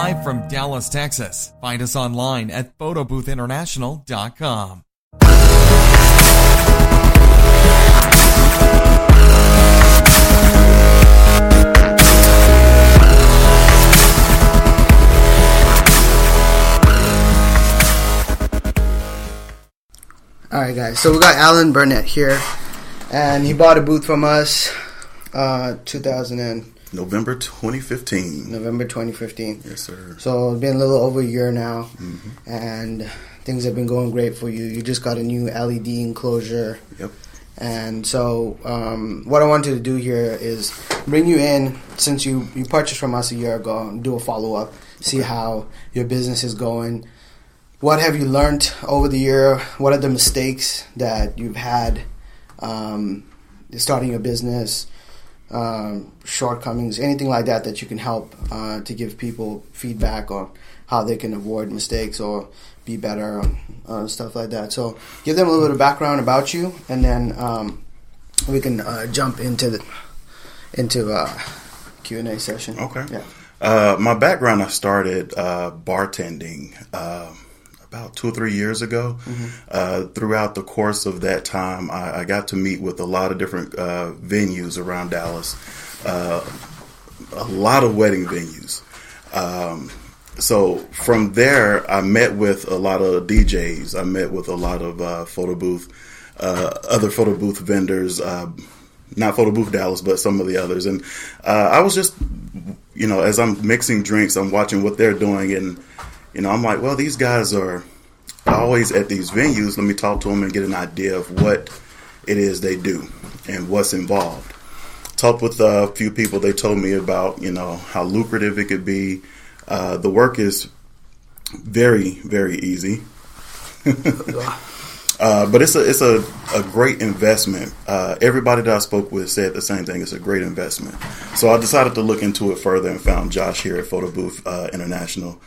live from Dallas, Texas. Find us online at photoboothinternational.com. Alright guys, so we got Alan Burnett here, and he bought a booth from us November 2015. November 2015. Yes, sir. So it's been a little over a year now, and things have been going great for you. You just got a new LED enclosure. Yep. And so what I wanted to do here is bring you in, since you purchased from us a year ago, and do a follow-up, see how your business is going. What have you learned over the year? What are the mistakes that you've had starting your business, shortcomings, anything like that that you can help to give people feedback on how they can avoid mistakes or be better on stuff like that. So give them a little bit of background about you, and then we can jump into Q&A session. Okay. Yeah. My background, I started bartending about 2 or 3 years ago. Throughout the course of that time, I got to meet with a lot of different venues around Dallas, a lot of wedding venues. So from there, I met with a lot of DJs. I met with a lot of other photo booth vendors, not Photo Booth Dallas, but some of the others. And I was just, as I'm mixing drinks, I'm watching what they're doing, and I'm like, well, these guys are always at these venues. Let me talk to them and get an idea of what it is they do and what's involved. Talked with a few people. They told me about, how lucrative it could be. The work is very, very easy. But it's a great investment. Everybody that I spoke with said the same thing. It's a great investment. So I decided to look into it further and found Josh here at Photo Booth International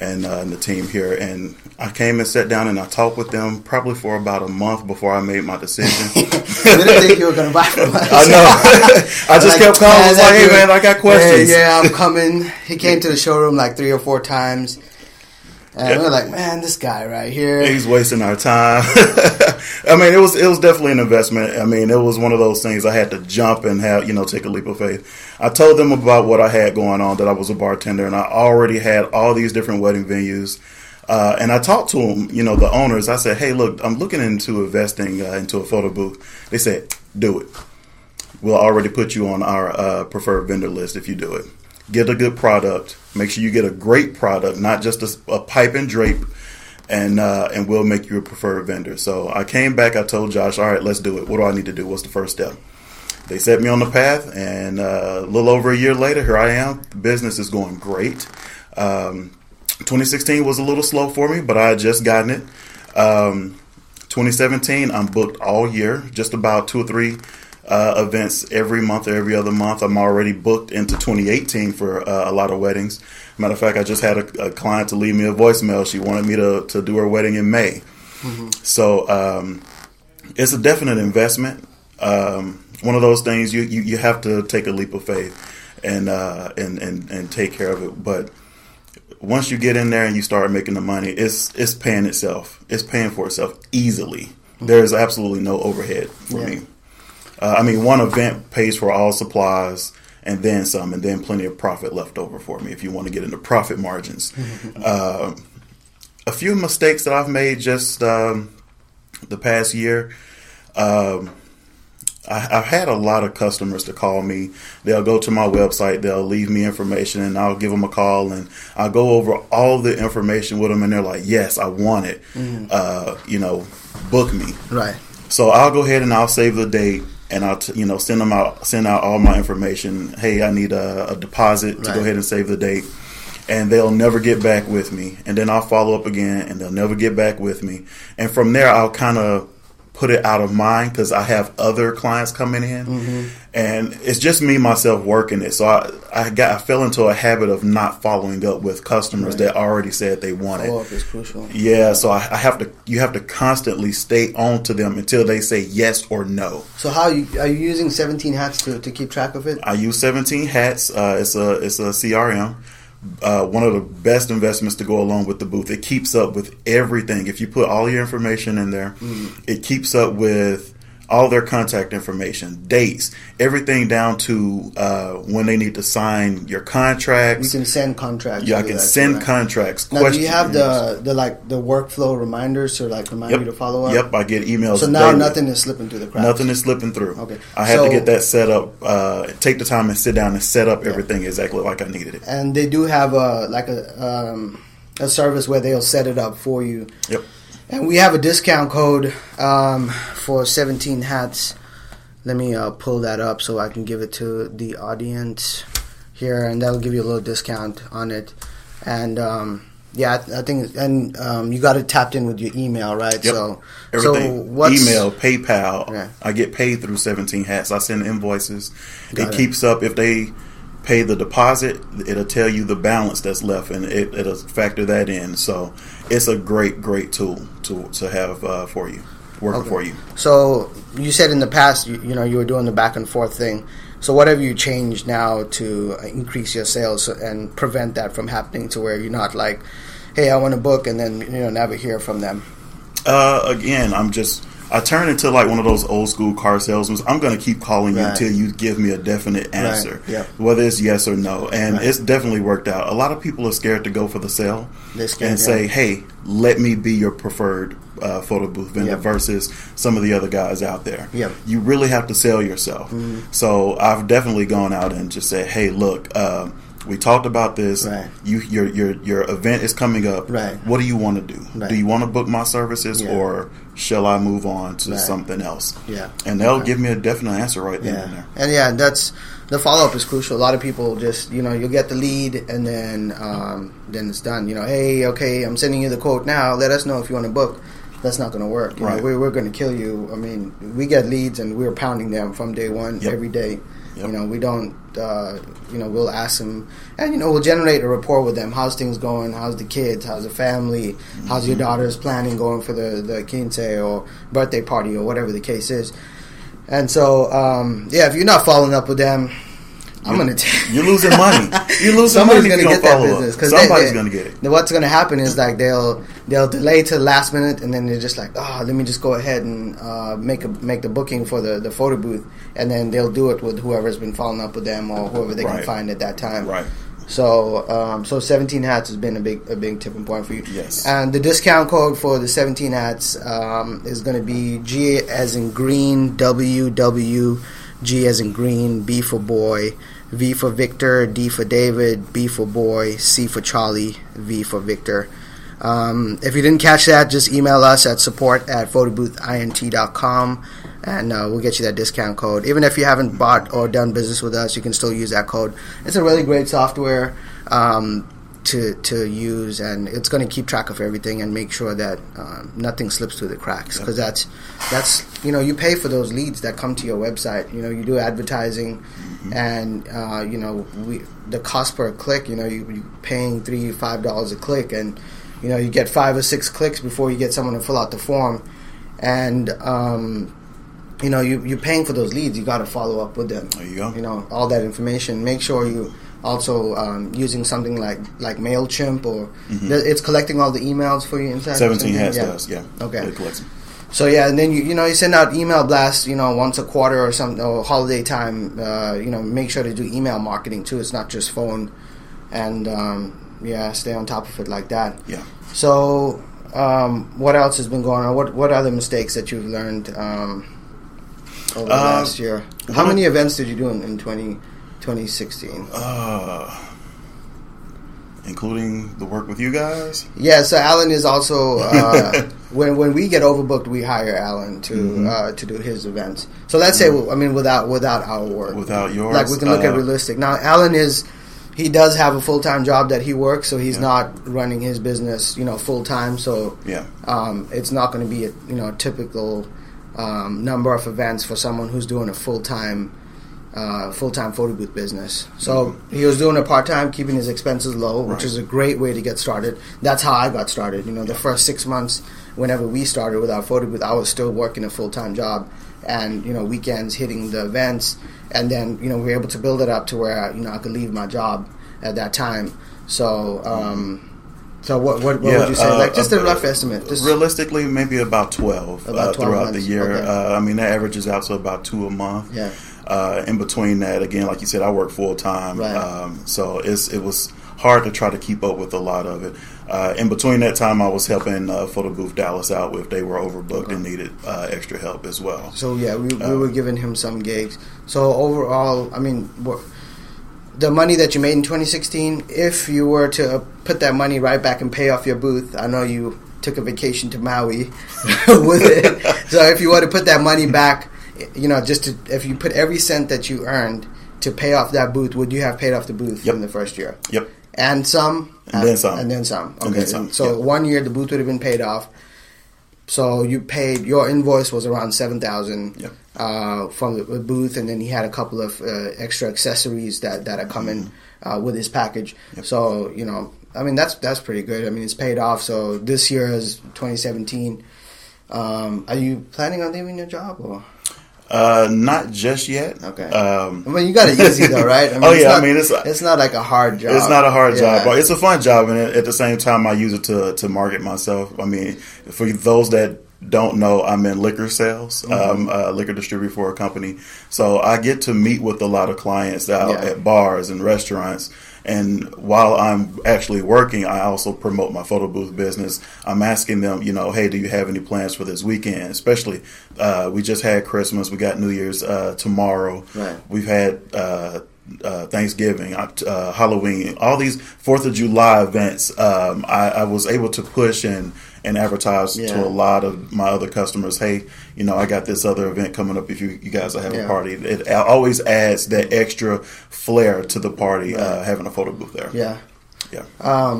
and the team here. And I came and sat down and I talked with them probably for about a month before I made my decision. I didn't think you were going to buy from us. I know. I just kept calling. I was like, hey, man, I got questions. Yeah, I'm coming. He came to the showroom like 3 or 4 times. And we're like, man, this guy right here. He's wasting our time. I mean, it was definitely an investment. I mean, it was one of those things I had to jump and take a leap of faith. I told them about what I had going on, that I was a bartender, and I already had all these different wedding venues. And I talked to them, the owners. I said, hey, look, I'm looking into investing into a photo booth. They said, do it. We'll already put you on our preferred vendor list if you do it. Get a good product. Make sure you get a great product, not just a pipe and drape, and we'll make you a preferred vendor. So I came back. I told Josh, all right, let's do it. What do I need to do? What's the first step? They set me on the path, and a little over a year later, here I am. The business is going great. 2016 was a little slow for me, but I had just gotten it. 2017, I'm booked all year, just about 2 or 3 events every month or every other month. I'm already booked into 2018 for a lot of weddings. Matter of fact, I just had a client to leave me a voicemail. She wanted me to do her wedding in May. So it's a definite investment. One of those things you have to take a leap of faith and take care of it. But once you get in there and you start making the money, it's paying itself. It's paying for itself easily. There is absolutely no overhead for me. One event pays for all supplies and then some, and then plenty of profit left over for me if you want to get into profit margins. A few mistakes that I've made just the past year. I've had a lot of customers to call me. They'll go to my website, they'll leave me information, and I'll give them a call, and I'll go over all the information with them, and they're like, yes, I want it. Book me. Right. So I'll go ahead and I'll save the date, and I'll send out all my information. Hey, I need a deposit to go ahead and save the date. And they'll never get back with me. And then I'll follow up again, and they'll never get back with me. And from there, I'll kind of put it out of mind because I have other clients coming in, and it's just me myself working it. So I fell into a habit of not following up with customers that already said they want it. Follow up is crucial. Yeah, so you have to constantly stay on to them until they say yes or no. So are you using 17 Hats to keep track of it? I use 17 Hats. It's a CRM. one of the best investments to go along with the booth. It keeps up with everything. If you put all your information in there, it keeps up with all their contact information, dates, everything down to when they need to sign your contracts. You can send contracts. Yeah, I can send contracts. Now, do you have the workflow reminders to remind you to follow up? Yep, I get emails. So now daily. Nothing is slipping through the cracks. Nothing is slipping through. Okay, I had to get that set up. Take the time and sit down and set up everything exactly like I needed it. And they do have a service where they'll set it up for you. Yep. And we have a discount code for 17 hats. Let me pull that up so I can give it to the audience here, and that'll give you a little discount on it. And I think, and you got it tapped in with your email, right? Yep. So everything, email, PayPal. Okay. I get paid through 17 hats. I send invoices. Got it keeps up. If they pay the deposit, it'll tell you the balance that's left, and it'll factor that in. So it's a great tool to have for you, working for you. So you said in the past, you were doing the back and forth thing. So what have you changed now to increase your sales and prevent that from happening, to where you're not like, hey, I want to book, and then never hear from them? Again, I turn into like one of those old school car salesmen. I'm going to keep calling you until you give me a definite answer, whether it's yes or no. And it's definitely worked out. A lot of people are scared to go for the sale and say, hey, let me be your preferred photo booth vendor versus some of the other guys out there. Yep. You really have to sell yourself. Mm-hmm. So I've definitely gone out and just said, hey, look, we talked about this. Right. Your event is coming up. Right. What do you want to do? Right. Do you want to book my services or shall I move on to something else? Yeah. And they'll give me a definite answer right then and there. And that's the follow up is crucial. A lot of people just you'll get the lead and then it's done. Hey, okay, I'm sending you the quote now. Let us know if you want to book. That's not going to work. We're going to kill you. I mean, we get leads and we're pounding them from day one every day. Yep. We don't, we'll ask them, and, we'll generate a rapport with them. How's things going? How's the kids? How's the family? How's your daughter's planning going for the quince or birthday party or whatever the case is? And so, if you're not following up with them, you're losing money. You're losing money if you don't follow up. Somebody's going to get it. What's going to happen is like they'll delay to the last minute, and then they're just like, let me just go ahead and make the booking for the photo booth, and then they'll do it with whoever's been following up with them or whoever they can find at that time. Right. So 17 hats has been a big tipping point for you. Yes. And the discount code for the 17 hats is going to be G as in green, WW, G as in green, B for boy, V for Victor, D for David, B for boy, C for Charlie, V for Victor. If you didn't catch that, just email us at support@photoboothint.com, and we'll get you that discount code. Even if you haven't bought or done business with us, you can still use that code. It's a really great software to use, and it's going to keep track of everything and make sure that nothing slips through the cracks, because that's you pay for those leads that come to your website. You do advertising, and the cost per click, you're paying $3-5 a click, and you get 5 or 6 clicks before you get someone to fill out the form, and you're paying for those leads. You got to follow up with them. There you go. All that information. Make sure you also using something like MailChimp, or it's collecting all the emails for you inside. 17 has does, Okay. It collects them. So and then you send out email blasts, once a quarter or something, or holiday time. Make sure to do email marketing too. It's not just phone, and stay on top of it like that. Yeah. So what else has been going on? What other mistakes that you've learned over the last year? How many events did you do in 2016? Including the work with you guys? Yeah, so Alan is also when we get overbooked, we hire Alan to do his events. So let's say, without our work, without yours, like we can look at realistic. Now, Alan he does have a full-time job that he works, so he's not running his business, full time. So it's not going to be a typical number of events for someone who's doing a full-time photo booth business. So he was doing it part-time, keeping his expenses low, which is a great way to get started. That's how I got started. The first 6 months, whenever we started with our photo booth, I was still working a full-time job, and weekends hitting the events, and then we were able to build it up to where I could leave my job at that time. So, so what would you say? Like just a rough estimate. Just realistically, maybe about 12, throughout months. the year. Okay. I mean, that averages out to about 2 a month. Yeah. In between that, again, like you said, I work full time, Right. so it was hard to try to keep up with a lot of it. In between that time, I was helping Photo Booth Dallas out if they were overbooked and needed extra help as well. So yeah, we were giving him some gigs. So overall, I mean, the money that you made in 2016, if you were to put that money right back and pay off your booth, I know you took a vacation to Maui with it. So if you were to put that money back, if you put every cent that you earned to pay off that booth, would you have paid off the booth in the first year? Yep. And some? And then some. And then some. Okay. And then some. So 1 year the booth would have been paid off. So you paid, your invoice was around $7,000 from the booth, and then he had a couple of extra accessories that are coming with his package. Yep. So, I mean, that's pretty good. I mean, it's paid off. So this year is 2017. Are you planning on leaving your job or? Not just yet. Okay. I mean, you got it easy though, right? I mean, it's not like a hard job. It's not a hard job, but it's a fun job, and at the same time, I use it to market myself. I mean, for those that don't know, I'm in liquor sales, liquor distributor for a company, so I get to meet with a lot of clients out at bars and restaurants. And while I'm actually working, I also promote my photo booth business. I'm asking them, hey, do you have any plans for this weekend? Especially, we just had Christmas. We got New Year's tomorrow. Right. We've had Thanksgiving, Halloween, all these 4th of July events. I was able to push and advertise to a lot of my other customers, hey, I got this other event coming up if you guys are having a party. It always adds that extra flair to the party, having a photo booth there. Yeah. Yeah. I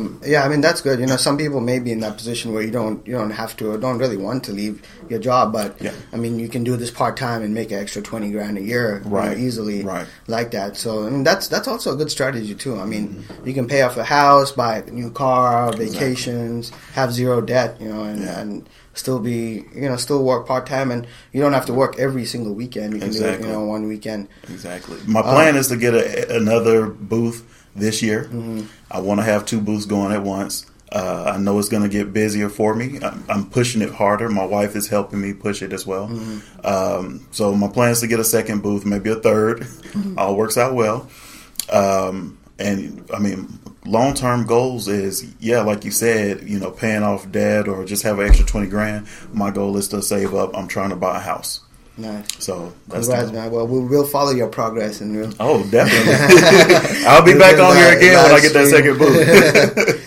mean, that's good. Some people may be in that position where you don't have to or don't really want to leave your job, but I mean, you can do this part time and make an extra $20,000 a year easily like that. So I mean, that's also a good strategy too. I mean, you can pay off a house, buy a new car, vacations, have zero debt, and still be still work part time, and you don't have to work every single weekend. You can do it one weekend. Exactly. My plan is to get another booth this year. Mm-hmm. I want to have 2 booths going at once. I know it's going to get busier for me. I'm pushing it harder. My wife is helping me push it as well. Mm-hmm. So my plan is to get a second booth, maybe a third. All works out well. And I mean, long-term goals is, like you said, paying off debt or just have an extra $20,000. My goal is to save up. I'm trying to buy a house. Nice. So that's congrats, man. Well, we'll follow your progress and we'll. Oh, definitely. I'll be back on here again when I get that second booth.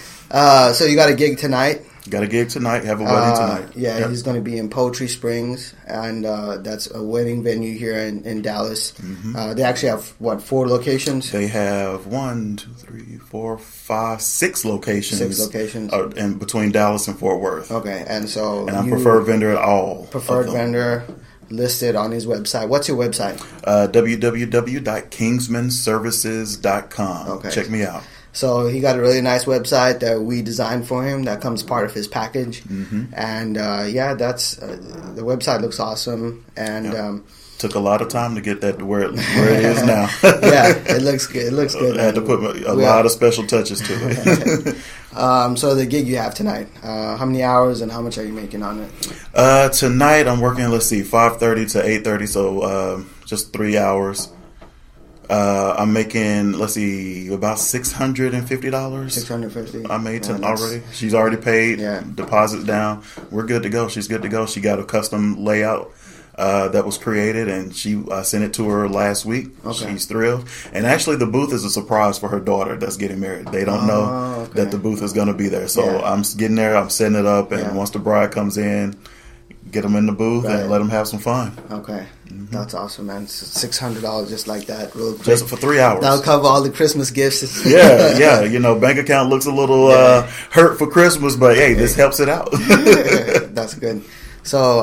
So you got a gig tonight? Got a gig tonight. Have a wedding tonight. Yeah, he's going to be in Poetry Springs, and that's a wedding venue here in Dallas. Mm-hmm. They actually have 4 locations? They have 1, 2, 3, 4, 5, 6 locations. 6 locations, in between Dallas and Fort Worth. Okay, and I'm preferred vendor at all. Preferred vendor. Listed on his website. What's your website? www.kingsmanservices.com. Okay. Check me out. So he got a really nice website that we designed for him that comes part of his package. Mm-hmm. And that's the website looks awesome. And took a lot of time to get that to where it is now. It looks good. It looks good. I had to put a lot of special touches to it. So the gig you have tonight, how many hours and how much are you making on it? Tonight I'm working, 5:30 to 8:30, so just 3 hours. I'm making, about $650. $650. I made already. She's already paid. Deposits down. We're good to go. She's good to go. She got a custom layout that was created, and I sent it to her last week. Okay. She's thrilled. And actually, the booth is a surprise for her daughter that's getting married. They don't know that the booth is going to be there. So I'm getting there. I'm setting it up, and once the bride comes in, get them in the booth and let them have some fun. Okay. Mm-hmm. That's awesome, man. $600 just like that, real quick. Just for 3 hours. That'll cover all the Christmas gifts. yeah. Bank account looks a little hurt for Christmas, but hey, this helps it out. That's good. So,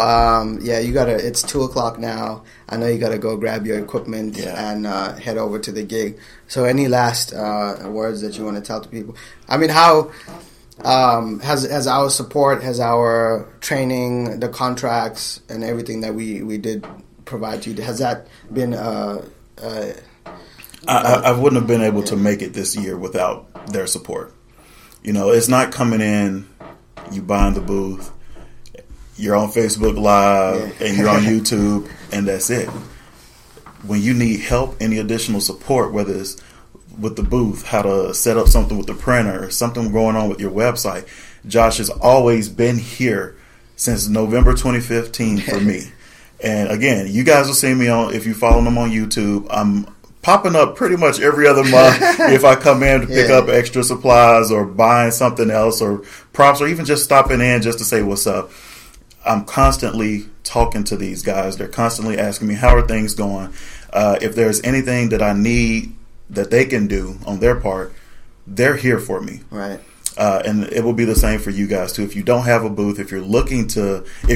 you gotta. It's 2:00 now. I know you gotta go grab your equipment and head over to the gig. So, any last words that you want to tell to people? I mean, how has our support, has our training, the contracts, and everything that we did provide to you, has that been I wouldn't have been able to make it this year without their support. You know, it's not coming in, you buying the booth, you're on Facebook Live, and you're on YouTube, and that's it. When you need help, any additional support, whether it's with the booth, how to set up something with the printer, something going on with your website, Josh has always been here since November 2015 for me. And again, you guys will see me on, if you follow them on YouTube, I'm popping up pretty much every other month if I come in to pick up extra supplies or buying something else or props or even just stopping in just to say what's up. I'm constantly talking to these guys. They're constantly asking me, how are things going? If there's anything that I need that they can do on their part, they're here for me. Right. And it will be the same for you guys too. If you don't have a booth, if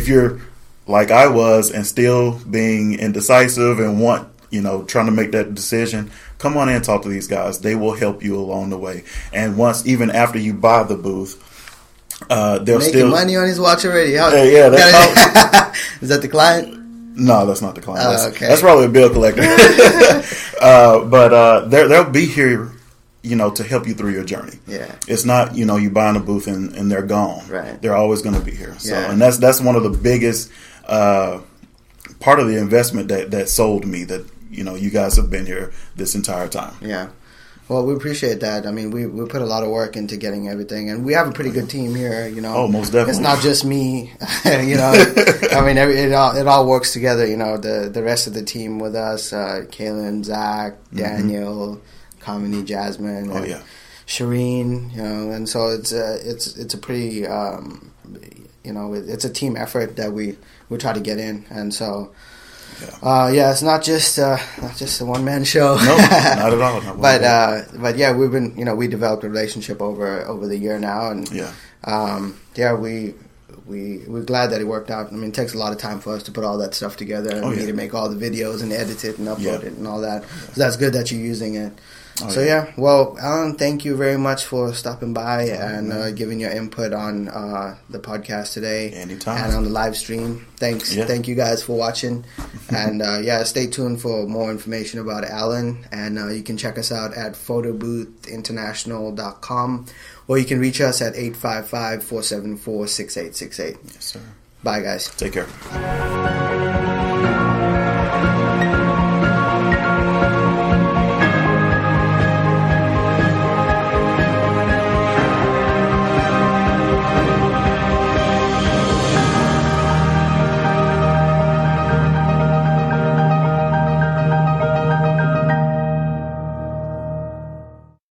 you're like I was and still being indecisive and trying to make that decision, come on in and talk to these guys. They will help you along the way. And even after you buy the booth, they'll making money on his watch already. Is that the client? No, that's not the client. Okay. That's probably a bill collector. But they'll be here, to help you through your journey. Yeah. It's not, you buying a booth and they're gone. Right. They're always going to be here. So, and that's one of the biggest part of the investment that sold me, that, you guys have been here this entire time. Yeah. Well, we appreciate that. I mean, we put a lot of work into getting everything, and we have a pretty good team here. Oh, most definitely. It's not just me. I mean, it all works together. The rest of the team with us, Kaylin, Zach, Daniel, Kamini, Jasmine, Shireen. And so it's a pretty it's a team effort that we try to get in, and so. It's not just a one man show. No, not at all. But yeah, we've been we developed a relationship over the year now, and we're glad that it worked out. I mean, it takes a lot of time for us to put all that stuff together, and we need to make all the videos and edit it and upload it and all that. So that's good that you're using it. Well, Alan, thank you very much for stopping by and giving your input on the podcast today. Anytime. And on the live stream. Thanks. Yeah. Thank you guys for watching. And stay tuned for more information about Alan. And you can check us out at photoboothinternational.com, or you can reach us at 855-474-6868. Yes, sir. Bye, guys. Take care.